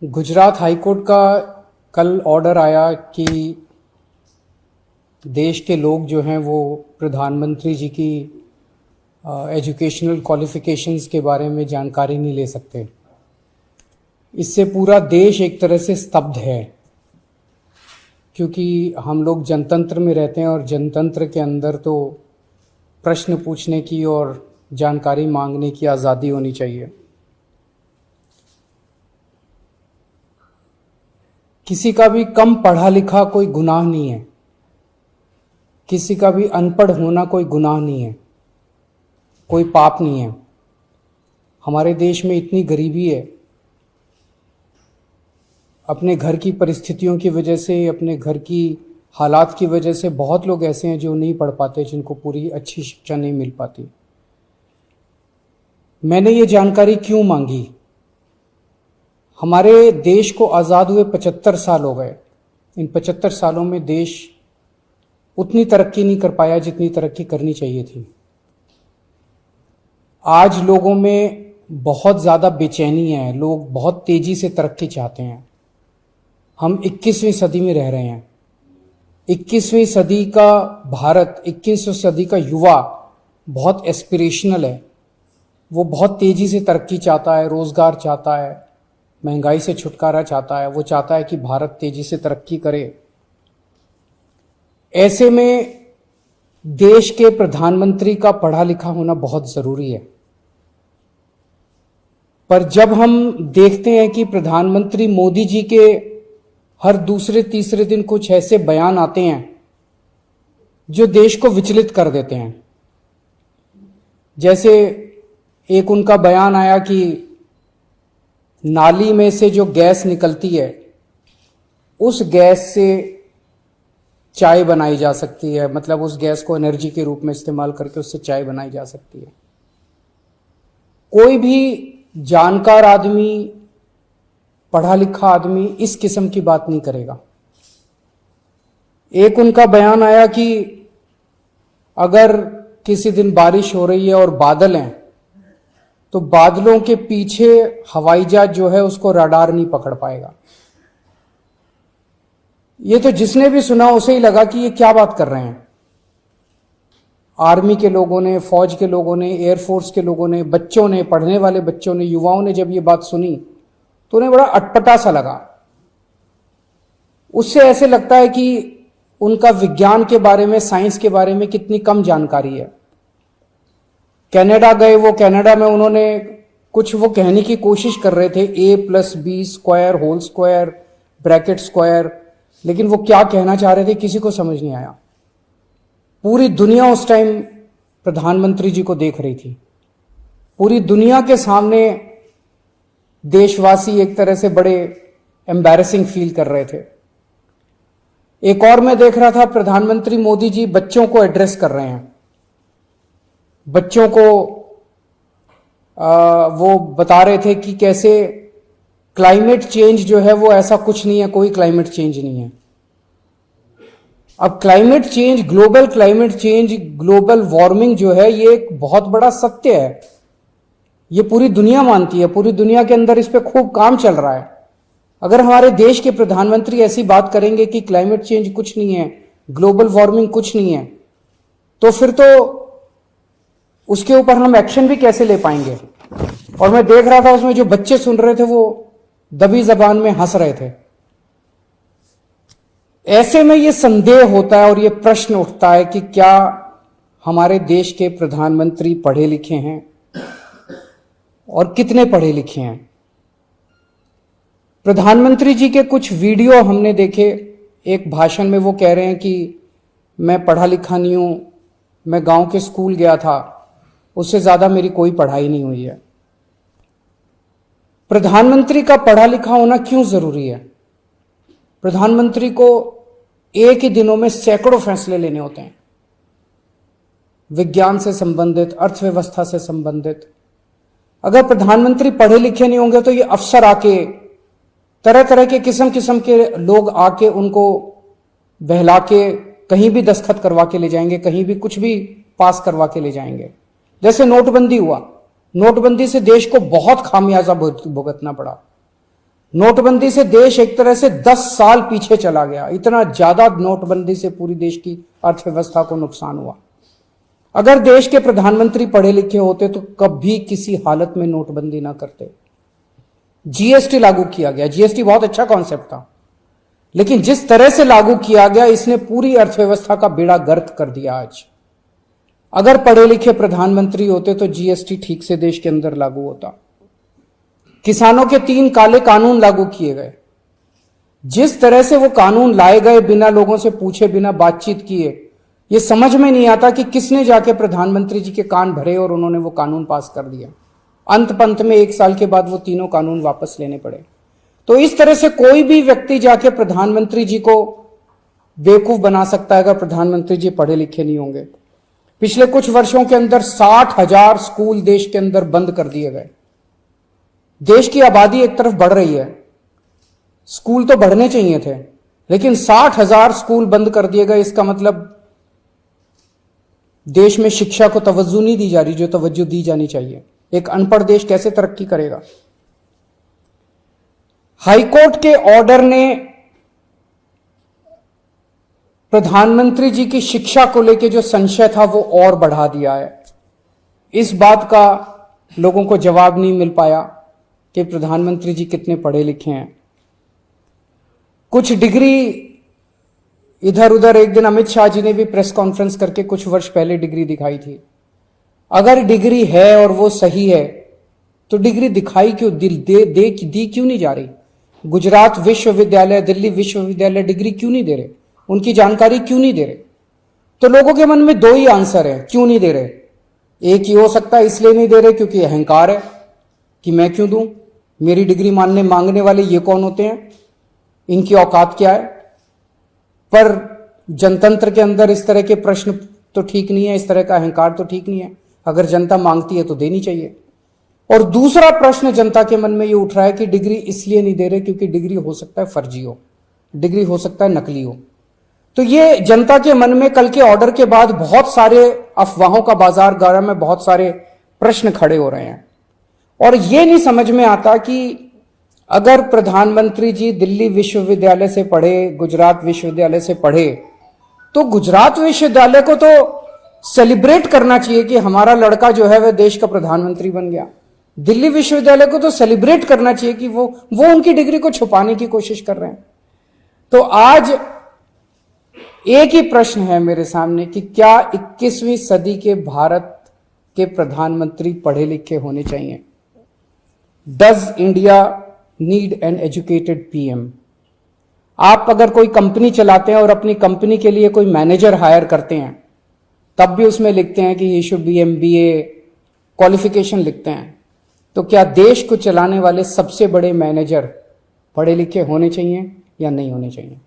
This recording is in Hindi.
गुजरात हाईकोर्ट का कल ऑर्डर आया कि देश के लोग जो हैं वो प्रधानमंत्री जी की एजुकेशनल क्वालिफिकेशंस के बारे में जानकारी नहीं ले सकते। इससे पूरा देश एक तरह से स्तब्ध है, क्योंकि हम लोग जनतंत्र में रहते हैं और जनतंत्र के अंदर तो प्रश्न पूछने की और जानकारी मांगने की आज़ादी होनी चाहिए। किसी का भी कम पढ़ा लिखा कोई गुनाह नहीं है, किसी का भी अनपढ़ होना कोई गुनाह नहीं है, कोई पाप नहीं है। हमारे देश में इतनी गरीबी है, अपने घर की परिस्थितियों की वजह से, अपने घर की हालात की वजह से बहुत लोग ऐसे हैं जो नहीं पढ़ पाते, जिनको पूरी अच्छी शिक्षा नहीं मिल पाती। मैंने ये जानकारी क्यों मांगी? हमारे देश को आज़ाद हुए 75 साल हो गए। इन 75 सालों में देश उतनी तरक्की नहीं कर पाया जितनी तरक्की करनी चाहिए थी। आज लोगों में बहुत ज़्यादा बेचैनी है, लोग बहुत तेज़ी से तरक्की चाहते हैं। हम 21वीं सदी में रह रहे हैं। 21वीं सदी का भारत, 21वीं सदी का युवा बहुत एस्पिरेशनल है। वो बहुत तेज़ी से तरक्की चाहता है, रोज़गार चाहता है, महंगाई से छुटकारा चाहता है। वो चाहता है कि भारत तेजी से तरक्की करे। ऐसे में देश के प्रधानमंत्री का पढ़ा लिखा होना बहुत जरूरी है। पर जब हम देखते हैं कि प्रधानमंत्री मोदी जी के हर दूसरे तीसरे दिन कुछ ऐसे बयान आते हैं जो देश को विचलित कर देते हैं। जैसे एक उनका बयान आया कि नाली में से जो गैस निकलती है, उस गैस से चाय बनाई जा सकती है, मतलब उस गैस को एनर्जी के रूप में इस्तेमाल करके उससे चाय बनाई जा सकती है। कोई भी जानकार आदमी, पढ़ा लिखा आदमी इस किस्म की बात नहीं करेगा। एक उनका बयान आया कि अगर किसी दिन बारिश हो रही है और बादल हैं, तो बादलों के पीछे हवाई जहाज जो है उसको रडार नहीं पकड़ पाएगा। ये तो जिसने भी सुना उसे ही लगा कि ये क्या बात कर रहे हैं। आर्मी के लोगों ने, फौज के लोगों ने, एयरफोर्स के लोगों ने, बच्चों ने, पढ़ने वाले बच्चों ने, युवाओं ने जब ये बात सुनी तो उन्हें बड़ा अटपटा सा लगा। उससे ऐसे लगता है कि उनका विज्ञान के बारे में, साइंस के बारे में कितनी कम जानकारी है। कनाडा गए, वो कनाडा में उन्होंने कुछ वो कहने की कोशिश कर रहे थे, a+b² whole square bracket square, लेकिन वो क्या कहना चाह रहे थे किसी को समझ नहीं आया। पूरी दुनिया उस टाइम प्रधानमंत्री जी को देख रही थी। पूरी दुनिया के सामने देशवासी एक तरह से बड़े एम्बैरेसिंग फील कर रहे थे। एक और मैं देख रहा था, प्रधानमंत्री मोदी जी बच्चों को एड्रेस कर रहे हैं। बच्चों को वो बता रहे थे कि कैसे क्लाइमेट चेंज जो है वो ऐसा कुछ नहीं है, कोई क्लाइमेट चेंज नहीं है। अब climate change, global climate change, global warming जो है ये एक बहुत बड़ा सत्य है। ये पूरी दुनिया मानती है, पूरी दुनिया के अंदर इस पे खूब काम चल रहा है। अगर हमारे देश के प्रधानमंत्री ऐसी बात करेंगे कि क्लाइमेट चेंज कुछ नहीं है, ग्लोबल वार्मिंग कुछ नहीं है, तो फिर तो उसके ऊपर हम एक्शन भी कैसे ले पाएंगे। और मैं देख रहा था उसमें जो बच्चे सुन रहे थे वो दबी जबान में हंस रहे थे। ऐसे में ये संदेह होता है और ये प्रश्न उठता है कि क्या हमारे देश के प्रधानमंत्री पढ़े लिखे हैं और कितने पढ़े लिखे हैं। प्रधानमंत्री जी के कुछ वीडियो हमने देखे। एक भाषण में वो कह रहे हैं कि मैं पढ़ा लिखा नहीं हूं, मैं गांव के स्कूल गया था, उससे ज्यादा मेरी कोई पढ़ाई नहीं हुई है। प्रधानमंत्री का पढ़ा लिखा होना क्यों जरूरी है? प्रधानमंत्री को एक ही दिनों में सैकड़ों फैसले लेने होते हैं, विज्ञान से संबंधित, अर्थव्यवस्था से संबंधित। अगर प्रधानमंत्री पढ़े लिखे नहीं होंगे तो ये अफसर आके, तरह तरह के किस्म किस्म के लोग आके उनको बहला के कहीं भी दस्तखत करवा के ले जाएंगे, कहीं भी कुछ भी पास करवा के ले जाएंगे। जैसे नोटबंदी हुआ, नोटबंदी से देश को बहुत खामियाजा भुगतना पड़ा। नोटबंदी से देश एक तरह से 10 साल पीछे चला गया। इतना ज्यादा नोटबंदी से पूरी देश की अर्थव्यवस्था को नुकसान हुआ। अगर देश के प्रधानमंत्री पढ़े लिखे होते तो कभी किसी हालत में नोटबंदी ना करते। जीएसटी लागू किया गया, जीएसटी बहुत अच्छा कॉन्सेप्ट था, लेकिन जिस तरह से लागू किया गया इसने पूरी अर्थव्यवस्था का बेड़ा गर्क कर दिया। आज अगर पढ़े लिखे प्रधानमंत्री होते तो जीएसटी ठीक से देश के अंदर लागू होता। किसानों के 3 काले कानून लागू किए गए। जिस तरह से वो कानून लाए गए बिना लोगों से पूछे, बिना बातचीत किए, ये समझ में नहीं आता कि किसने जाके प्रधानमंत्री जी के कान भरे और उन्होंने वो कानून पास कर दिया। अंत पंत में 1 साल के बाद वो तीनों कानून वापस लेने पड़े। तो इस तरह से कोई भी व्यक्ति जाके प्रधानमंत्री जी को बेवकूफ बना सकता है अगर प्रधानमंत्री जी पढ़े लिखे नहीं होंगे। पिछले कुछ वर्षों के अंदर 60,000 स्कूल देश के अंदर बंद कर दिए गए। देश की आबादी एक तरफ बढ़ रही है, स्कूल तो बढ़ने चाहिए थे, लेकिन 60,000 स्कूल बंद कर दिए गए। इसका मतलब देश में शिक्षा को तवज्जो नहीं दी जा रही जो तवज्जो दी जानी चाहिए। एक अनपढ़ देश कैसे तरक्की करेगा? हाईकोर्ट के ऑर्डर ने प्रधानमंत्री जी की शिक्षा को लेकर जो संशय था वो और बढ़ा दिया है। इस बात का लोगों को जवाब नहीं मिल पाया कि प्रधानमंत्री जी कितने पढ़े लिखे हैं। कुछ डिग्री इधर उधर, एक दिन अमित शाह जी ने भी प्रेस कॉन्फ्रेंस करके कुछ वर्ष पहले डिग्री दिखाई थी। अगर डिग्री है और वो सही है तो डिग्री दिखाई क्यों, दी क्यों नहीं जा रही? गुजरात विश्वविद्यालय, दिल्ली विश्वविद्यालय डिग्री क्यों नहीं दे रहे? उनकी जानकारी क्यों नहीं दे रहे? तो लोगों के मन में 2 ही आंसर है क्यों नहीं दे रहे। एक ही हो सकता है इसलिए नहीं दे रहे क्योंकि अहंकार है कि मैं क्यों दूं, मेरी डिग्री मांगने वाले ये कौन होते हैं, इनकी औकात क्या है। पर जनतंत्र के अंदर इस तरह के प्रश्न तो ठीक नहीं है, इस तरह का अहंकार तो ठीक नहीं है। अगर जनता मांगती है तो देनी चाहिए। और दूसरा प्रश्न जनता के मन में ये उठ रहा है कि डिग्री इसलिए नहीं दे रहे क्योंकि डिग्री हो सकता है फर्जी हो, डिग्री हो सकता है नकली हो। तो ये जनता के मन में कल के ऑर्डर के बाद बहुत सारे अफवाहों का बाजार गर्म है, बहुत सारे प्रश्न खड़े हो रहे हैं। और ये नहीं समझ में आता कि अगर प्रधानमंत्री जी दिल्ली विश्वविद्यालय से पढ़े, गुजरात विश्वविद्यालय से पढ़े, तो गुजरात विश्वविद्यालय को तो सेलिब्रेट करना चाहिए कि हमारा लड़का जो है वह देश का प्रधानमंत्री बन गया। दिल्ली विश्वविद्यालय को तो सेलिब्रेट करना चाहिए कि वो उनकी डिग्री को छुपाने की कोशिश कर रहे हैं। तो आज एक ही प्रश्न है मेरे सामने कि क्या 21वीं सदी के भारत के प्रधानमंत्री पढ़े लिखे होने चाहिए? Does India need an educated PM? आप अगर कोई कंपनी चलाते हैं और अपनी कंपनी के लिए कोई मैनेजर हायर करते हैं, तब भी उसमें लिखते हैं कि he should be MBA qualification लिखते हैं। तो क्या देश को चलाने वाले सबसे बड़े मैनेजर पढ़े लिखे होने चाहिए या नहीं होने चाहिए?